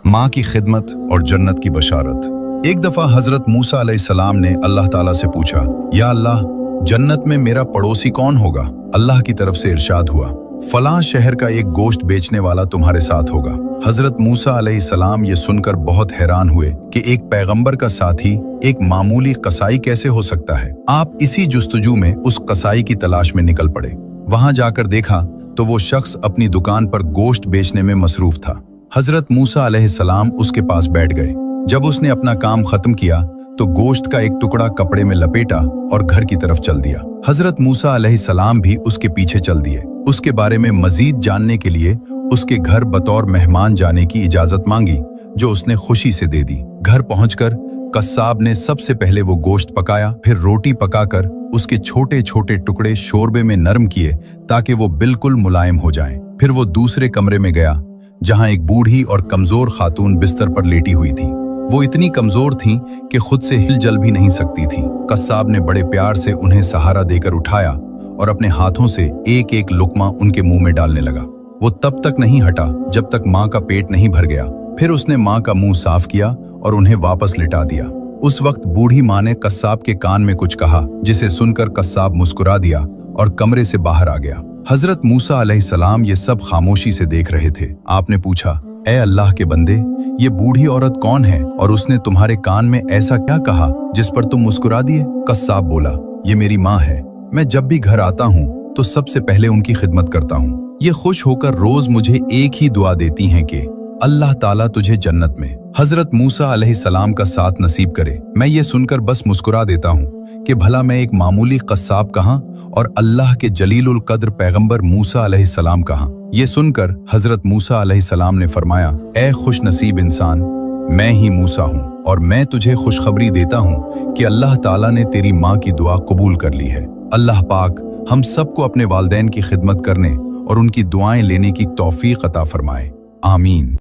माँ की खिदमत और जन्नत की बशारत। एक दफा हजरत मूसा अलैहिस्सलाम ने अल्लाह ताला से पूछा, या अल्लाह, जन्नत में मेरा पड़ोसी कौन होगा? अल्लाह की तरफ से इरशाद हुआ, फलां शहर का एक गोश्त बेचने वाला तुम्हारे साथ होगा। हजरत मूसा अलैहिस्सलाम ये सुनकर बहुत हैरान हुए कि एक पैगंबर का साथी एक मामूली कसाई कैसे हो सकता है। आप इसी जुस्तजू में उस कसाई की तलाश में निकल पड़े। वहां जाकर देखा तो वो शख्स अपनी दुकान पर गोश्त बेचने में मसरूफ था। हजरत मूसा अलैहिस्सलाम उसके पास बैठ गए। जब उसने अपना काम खत्म किया तो गोश्त का एक टुकड़ा कपड़े में लपेटा और घर की तरफ चल दिया। हजरत मूसा अलैहिस्सलाम भी उसके पीछे चल दिए। उसके बारे में मजीद जानने के लिए उसके घर बतौर मेहमान जाने की इजाजत मांगी, जो उसने खुशी से दे दी। घर पहुंचकर कस्साब ने सबसे पहले वो गोश्त पकाया, फिर रोटी पकाकर उसके छोटे छोटे टुकड़े शोरबे में नरम किए ताकि वो बिल्कुल मुलायम हो जाएं। फिर वो दूसरे कमरे में गया जहां एक बूढ़ी और कमजोर खातून बिस्तर पर लेटी हुई थी। वो इतनी कमजोर थीं कि खुद से हिल-जल भी नहीं सकती थीं। कस्साब ने बड़े प्यार से उन्हें सहारा देकर उठाया और अपने हाथों से एक एक लुकमा उनके मुंह में डालने लगा। वो तब तक नहीं हटा जब तक माँ का पेट नहीं भर गया। फिर उसने माँ का मुंह साफ किया और उन्हें वापस लिटा दिया। उस वक्त बूढ़ी माँ ने कस्साब के कान में कुछ कहा, जिसे सुनकर कस्साब मुस्कुरा दिया और कमरे से बाहर आ गया। हजरत मूसा अलैहिस्सलाम ये सब खामोशी से देख रहे थे। आपने पूछा, ए अल्लाह के बंदे, ये बूढ़ी औरत कौन है और उसने तुम्हारे कान में ऐसा क्या कहा जिस पर तुम मुस्कुरा दिए? कस्साब बोला, ये मेरी माँ है। मैं जब भी घर आता हूँ तो सबसे पहले उनकी खिदमत करता हूँ। ये खुश होकर रोज मुझे एक ही दुआ देती हैं कि अल्लाह ताला तुझे जन्नत में हजरत मूसा अलैहिस्सलाम का साथ नसीब करे। मैं ये सुनकर बस मुस्कुरा देता हूँ कि भला मैं एक मामूली कस्साब कहाँ और अल्लाह के जलीलुल कद्र पैगंबर मूसा अलैहिस्सलाम कहाँ। ये सुनकर हजरत मूसा अलैहिस्सलाम ने फरमाया, ए खुश नसीब इंसान, मैं ही मूसा हूँ और मैं तुझे खुशखबरी देता हूँ कि अल्लाह ताला ने तेरी माँ की दुआ कबूल कर ली है। अल्लाह पाक हम सबको अपने वालिदैन की खिदमत करने और उनकी दुआएं लेने की तौफीक अता फरमाए। आमीन।